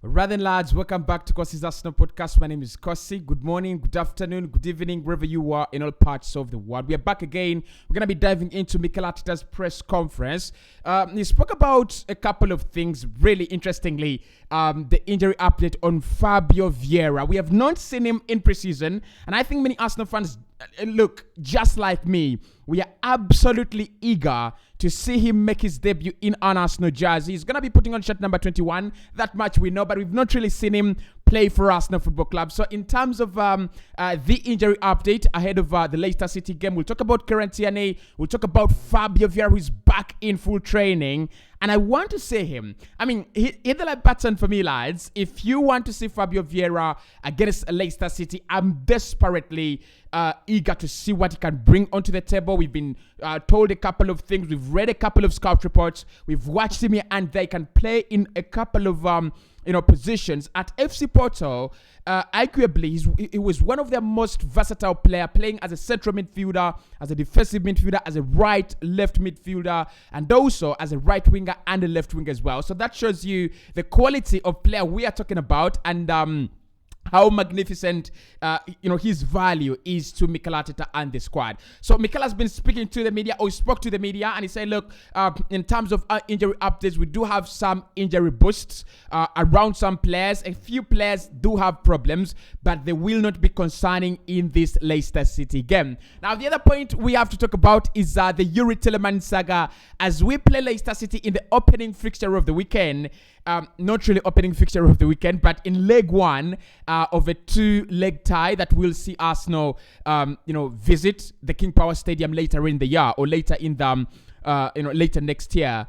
Rather than lads, welcome back to Cossy's Arsenal podcast. My name is Cossy. Good morning, good afternoon, good evening, wherever you are in all parts of the world. We are back again. We're going to be diving into Mikel Arteta's press conference. He spoke about a couple of things, really interestingly. The injury update on Fabio Vieira. We have not seen him in preseason, and I think many Arsenal fans look just like me. We are absolutely eager to see him make his debut in an Arsenal jersey. He's going to be putting on shirt number 21. That much we know, but we've not really seen him play for Arsenal Football Club. So in terms of the injury update ahead of the Leicester City game, we'll talk about Tierney. We'll talk about Fabio Vieira, who's back in full training. And I want to see him. I mean, hit the like button for me, lads. If you want to see Fabio Vieira against Leicester City, I'm desperately eager to see what he can bring onto the table. We've been told a couple of things. We've read a couple of scout reports. We've watched him here and they can play in a couple of positions. At FC Porto, arguably, he was one of their most versatile players, playing as a central midfielder, as a defensive midfielder, as a right-left midfielder, and also as a right winger and a left winger as well. So that shows you the quality of player we are talking about, and how magnificent, his value is to Mikel Arteta and the squad. So Mikel has been speaking to the media, or he spoke to the media, and he said, look, in terms of injury updates, we do have some injury boosts around some players. A few players do have problems, but they will not be concerning in this Leicester City game. Now, the other point we have to talk about is the Tielemans saga. As we play Leicester City in the opening fixture of the weekend, not really opening fixture of the weekend, but in leg one of a two-leg tie that will see Arsenal, visit the King Power Stadium later in the year or later in the, later next year.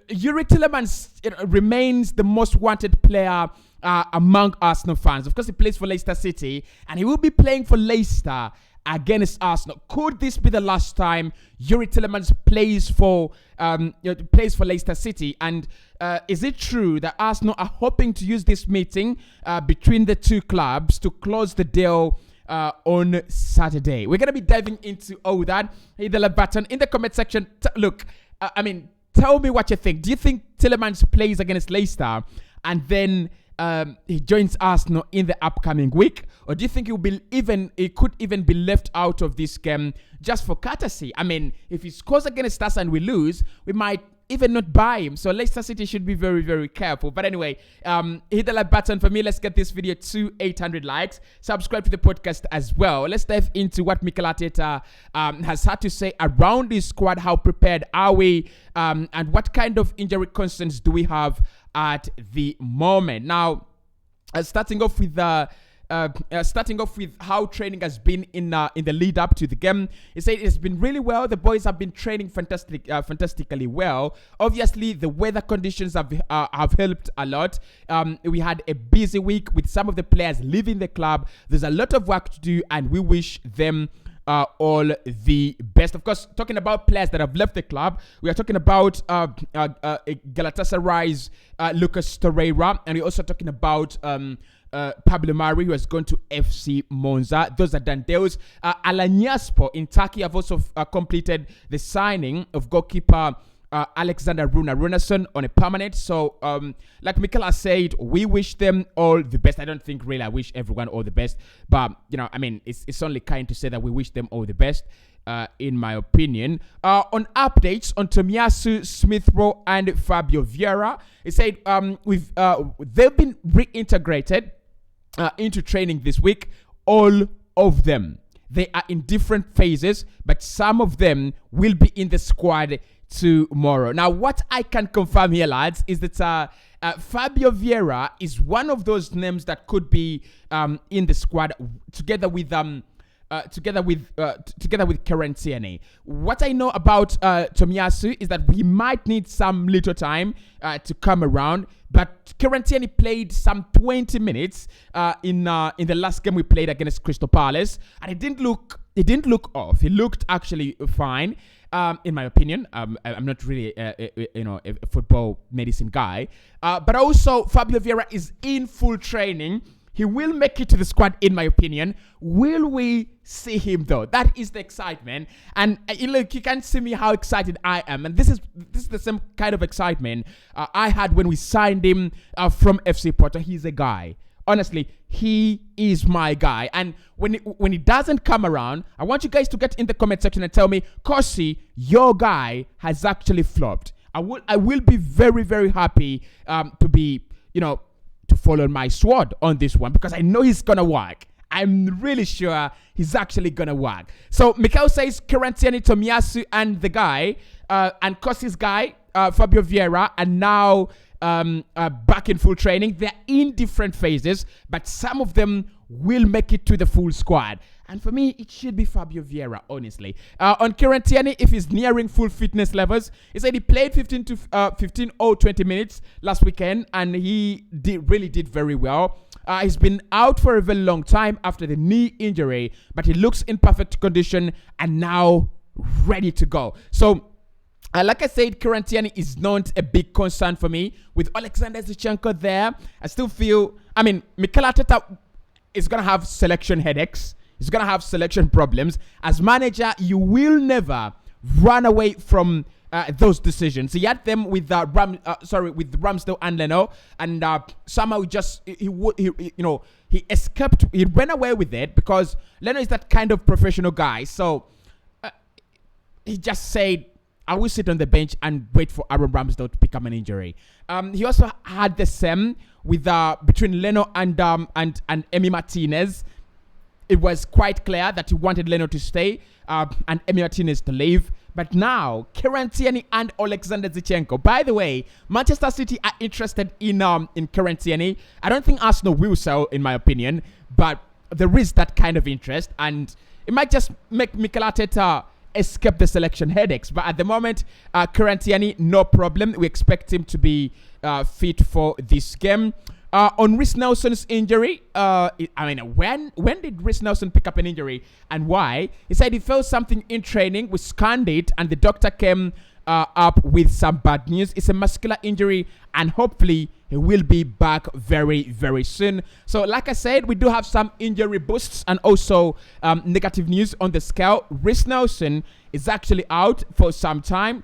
Tielemans remains the most wanted player among Arsenal fans. Of course, he plays for Leicester City, and he will be playing for Leicester against Arsenal. Could this be the last time Tielemans plays for Leicester City? And is it true that Arsenal are hoping to use this meeting between the two clubs to close the deal on Saturday? We're going to be diving into all that. Hit the like button in the comment section. Tell me what you think. Do you think Tielemans plays against Leicester and then he joins Arsenal in the upcoming week? Or do you think he could even be left out of this game just for courtesy? I mean, if he scores against us and we lose, we might even not buy him. So Leicester City should be very, very careful. But anyway, hit the like button for me. Let's get this video to 800 likes. Subscribe to the podcast as well. Let's dive into what Mikel Arteta has had to say around this squad. How prepared are we? And what kind of injury concerns do we have at the moment? Now, starting off with how training has been in the lead up to the game. He said it's been really well. The boys have been training fantastically well. Obviously, the weather conditions have helped a lot. We had a busy week with some of the players leaving the club. There's a lot of work to do, and we wish them all the best. Of course, talking about players that have left the club, we are talking about Galatasaray's Lucas Torreira, and we're also talking about Pablo Mari, who has gone to FC Monza. Those are done deals. Alanyaspor in Turkey have also completed the signing of goalkeeper Alexander Runarsson on a permanent. So, like Mikel has said, we wish them all the best. I don't think really I wish everyone all the best, but it's only kind to say that we wish them all the best. In my opinion, on updates on Tomiyasu, Smith Rowe, and Fabio Vieira, he said they've been reintegrated into training this week. All of them. They are in different phases, but some of them will be in the squad tomorrow. Now, what I can confirm here, lads, is that Fabio Vieira is one of those names that could be in the squad together with Tierney. What I know about Tomiyasu is that he might need some little time to come around. But Tierney played some 20 minutes in the last game we played against Crystal Palace, and it didn't look off. He looked actually fine. In my opinion. I'm not really a football medicine guy, but also Fabio Vieira is in full training. He will make it to the squad, in my opinion. Will we see him though? That is the excitement. And look, you can see me how excited I am. And this is the same kind of excitement I had when we signed him from FC Porto. He's a guy. Honestly, he is my guy. And when he doesn't come around, I want you guys to get in the comment section and tell me, Cossy, your guy has actually flopped. I will be very, very happy to be, to follow my sword on this one, because I know he's gonna work. I'm really sure he's actually gonna work. So Mikel says Quarantiani, Tomiyasu, and the guy, and Cossy's guy, Fabio Vieira, and now back in full training. They're in different phases, but some of them will make it to the full squad. And for me, it should be Fabio Vieira, honestly. On Quarantiani, if he's nearing full fitness levels, he said he played 15 or 20 minutes last weekend, and he really did very well. He's been out for a very long time after the knee injury, but he looks in perfect condition and now ready to go. So, like I said, Quarantiani is not a big concern for me. With Alexander Zinchenko there, I still feel, Mikel Arteta is going to have selection headaches. He's going to have selection problems. As manager, you will never run away from those decisions. He had them with with Ramsdale and Leno, and somehow he escaped. He ran away with it because Leno is that kind of professional guy. So he just said, I will sit on the bench and wait for Aaron Ramsdale to pick up an injury. He also had the same with between Leno and Emi Martinez. It was quite clear that he wanted Leno to stay and Emi Martinez to leave. But now, Quarantiani and Alexander Zinchenko. By the way, Manchester City are interested in Quarantiani. I don't think Arsenal will sell, in my opinion, but there is that kind of interest, and it might just make Mikel Arteta escape the selection headaches. But at the moment, Quarantiani, no problem. We expect him to be fit for this game. On Reece Nelson's injury, when did Reece Nelson pick up an injury and why? He said he felt something in training. We scanned it and the doctor came up with some bad news. It's a muscular injury and hopefully he will be back very, very soon. So like I said, we do have some injury boosts and also negative news on the scale. Reece Nelson is actually out for some time.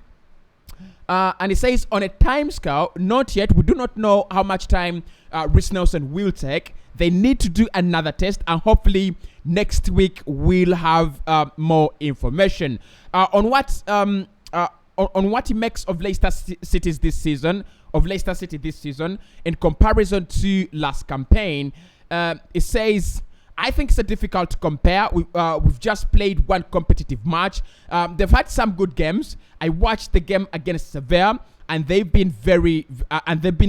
And it says on a time scale, not yet. We do not know how much time Reece Nelson will take. They need to do another test, and hopefully next week we'll have more information on what he makes of Leicester City this season. In comparison to last campaign. It says, I think it's a difficult to compare. We've just played one competitive match. They've had some good games. I watched the game against Sevilla, and they've been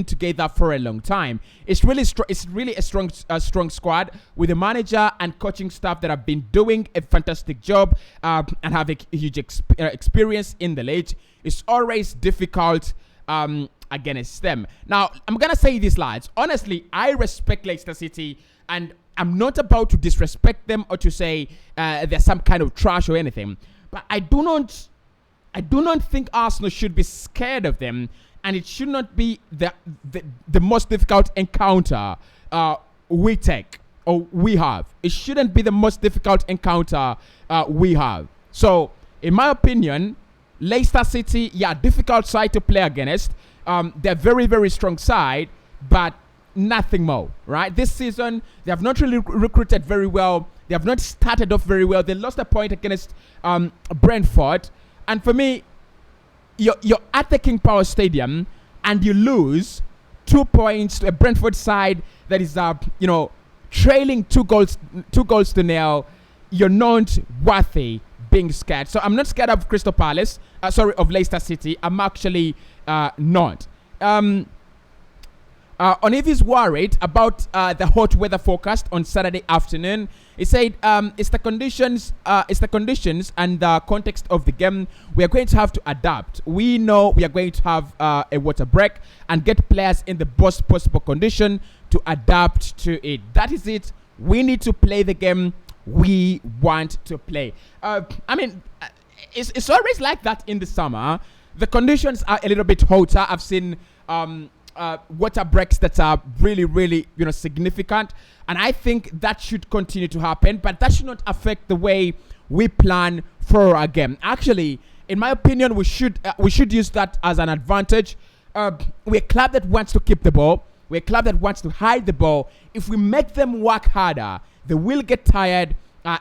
together for a long time. It's really a strong squad with a manager and coaching staff that have been doing a fantastic job and have a huge experience in the league. It's always difficult against them. Now, I'm gonna say this, lads. Honestly, I respect Leicester City, and I'm not about to disrespect them or to say they're some kind of trash or anything. But I do not think Arsenal should be scared of them, and it should not be the most difficult encounter we take or we have. It shouldn't be the most difficult encounter we have. So, in my opinion, Leicester City, difficult side to play against. They're very, very strong side, but nothing more, right? This season, they have not really recruited very well. They have not started off very well. They lost a point against Brentford. And for me, you're at the King Power Stadium and you lose 2 points to a Brentford side that is, trailing 2 goals to nil. You're not worthy being scared. So I'm not scared of Crystal Palace. Of Leicester City. I'm actually not. On if he's worried about the hot weather forecast on Saturday afternoon, he said it's the conditions and the context of the game. We are going to have to adapt. We know we are going to have a water break and get players in the best possible condition to adapt to it. That is it. We need to play the game we want to play. It's always like that in the summer. The conditions are a little bit hotter. I've seen water breaks that are really, really, significant. And I think that should continue to happen, but that should not affect the way we plan for our game. Actually, in my opinion, we should use that as an advantage. We're a club that wants to keep the ball. We're a club that wants to hide the ball. If we make them work harder, they will get tired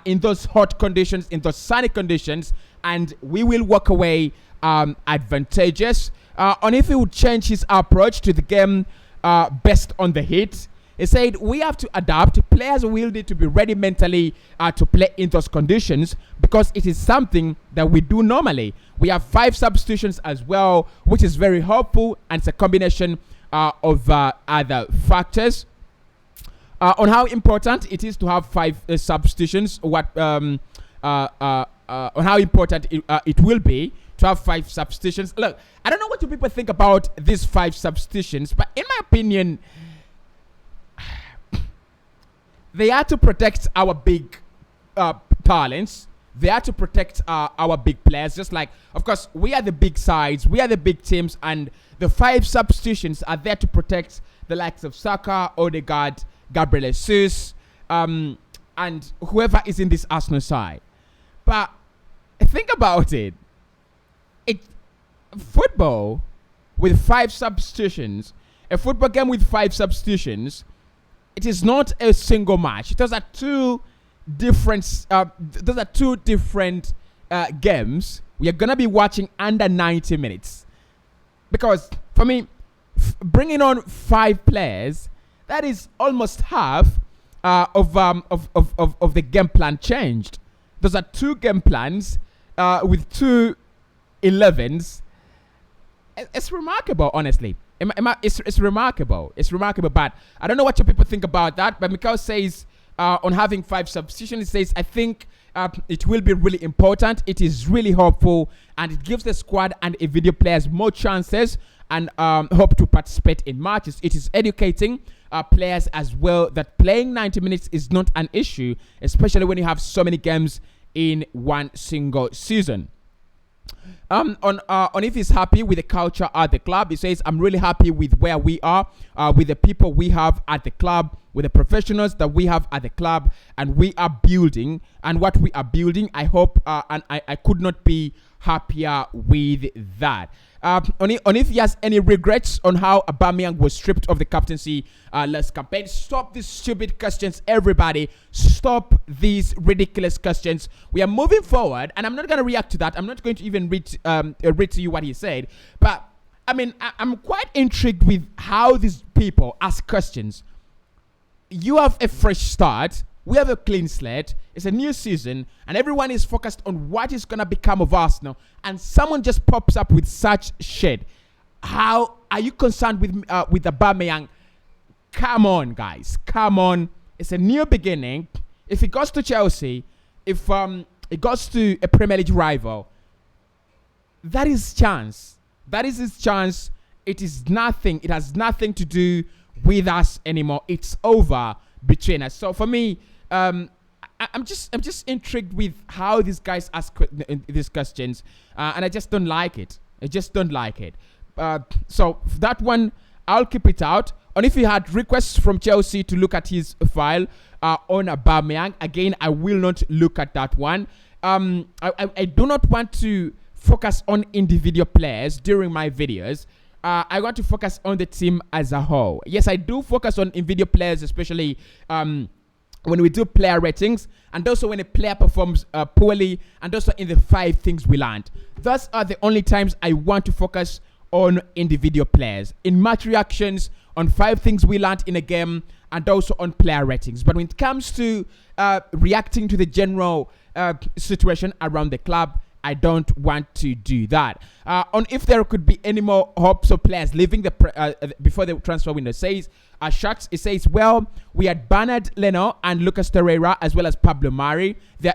in those hot conditions, in those sunny conditions, and we will walk away advantageous. On if he would change his approach to the game based on the heat, he said we have to adapt. Players will need to be ready mentally to play in those conditions, because it is something that we do normally. We have 5 substitutions as well, which is very helpful, and it's a combination of other factors. On how important it is to have 5 substitutions, on how important it will be to have 5 substitutions. Look, I don't know what you people think about these 5 substitutions, but in my opinion, they are to protect our big talents. They are to protect our big players. Just like, of course, we are the big sides, we are the big teams, and the 5 substitutions are there to protect the likes of Saka, Odegaard, Gabriel Jesus, and whoever is in this Arsenal side. But think about it. Football with 5 substitutions, a football game with 5 substitutions, it is not a single match. Those are two different games. We are gonna be watching under 90 minutes, because for me, bringing on 5 players, that is almost half of the game plan changed. Those are 2 game plans with 2 11s. It's remarkable, honestly. It's remarkable. It's remarkable, but I don't know what your people think about that. But Mikel says on having 5 substitutions, he says, I think it will be really important. It is really helpful, and it gives the squad and individual players more chances and hope to participate in matches. It is educating players as well that playing 90 minutes is not an issue, especially when you have so many games in one single season. On if he's happy with the culture at the club, he says, I'm really happy with where we are, with the people we have at the club, with the professionals that we have at the club, and we are building, and what we are building, I hope, and I could not be happier with that. On if he has any regrets on how Aubameyang was stripped of the captaincy last campaign. Stop these stupid questions, everybody. Stop these ridiculous questions. We are moving forward, and I'm not going to react to that. I'm not going to even read to you what he said. But, I mean, I'm quite intrigued with how these people ask questions. You have a fresh start. We have a clean slate. It's a new season, and everyone is focused on what is going to become of Arsenal. And someone just pops up with such shit. How are you concerned with Aubameyang? Come on, guys. Come on. It's a new beginning. If he goes to Chelsea, if it goes to a Premier League rival, that is his chance. That is his chance. It is nothing. It has nothing to do with us anymore. It's over between us. So for me, I'm just intrigued with how these guys ask these questions, and I just don't like it. I just don't like it. So that one, I'll keep it out. And if he had requests from Chelsea to look at his file on Aubameyang, again, I will not look at that one. I do not want to focus on individual players during my videos. I want to focus on the team as a whole. Yes, I do focus on individual players, especially when we do player ratings, and also when a player performs poorly, and also in the 5 things we learned. Those are the only times I want to focus on individual players. In match reactions, on 5 things we learned in a game, and also on player ratings. But when it comes to reacting to the general situation around the club, I don't want to do that. On if there could be any more hopes of players leaving before the transfer window, says Sharks, it says, well, we had Bernard Leno and Lucas Torreira as well as Pablo Mari. There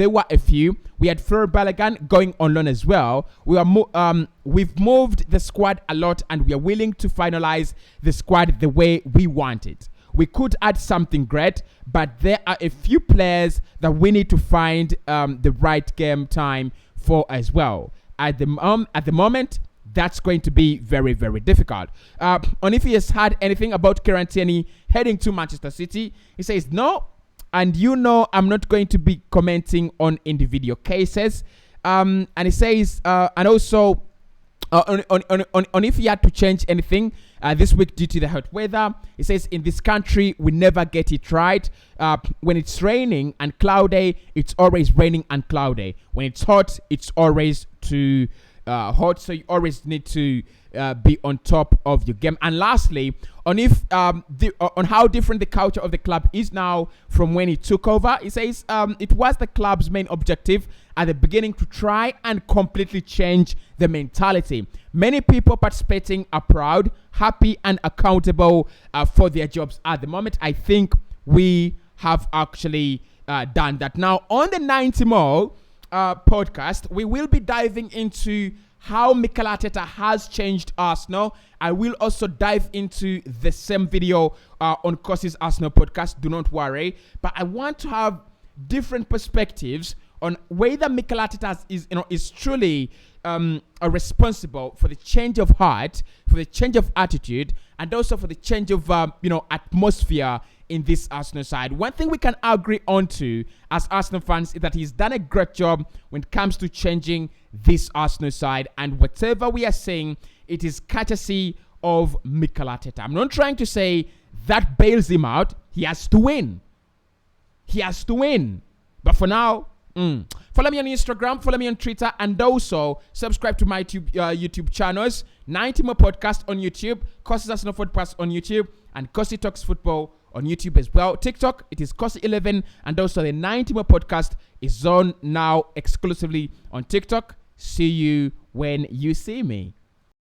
were a few. We had Fleur Balogun going on loan as well. We've moved the squad a lot, and we are willing to finalize the squad the way we want it. We could add something great, but there are a few players that we need to find the right game time for as well. At the moment, that's going to be very, very difficult. On if he has heard anything about Kieran Tierney heading to Manchester City, he says no. And I'm not going to be commenting on individual cases. And he says, and also on if he had to change anything this week due to the hot weather, he says in this country we never get it right. When it's raining and cloudy, it's always raining and cloudy. When it's hot, it's always too hot. So you always need to be on top of your game. And lastly, on how different the culture of the club is now from when he took over, he says it was the club's main objective at the beginning to try and completely change the mentality. Many people participating are proud, happy, and accountable for their jobs at the moment. I think we have actually done that. Now, on the 90 More podcast, we will be diving into how Mikel Arteta has changed Arsenal. I will also dive into the same video on Cossy's Arsenal podcast. Do not worry. But I want to have different perspectives on whether Mikel Arteta is truly responsible for the change of heart, for the change of attitude, and also for the change of atmosphere in this Arsenal side. One thing we can agree on to as Arsenal fans is that he's done a great job when it comes to changing this Arsenal side, and whatever we are saying, it is courtesy of Mikel Arteta. I'm not trying to say that bails him out. He has to win. But for now, follow me on Instagram, follow me on Twitter, and also subscribe to my YouTube channels. 90 More Podcast on YouTube, Cossy's Arsenal Podcast on YouTube, and Cossy Talks Football on YouTube as well. TikTok, it is Cossy11, and also the 90 More Podcast is on now exclusively on TikTok. See you when you see me.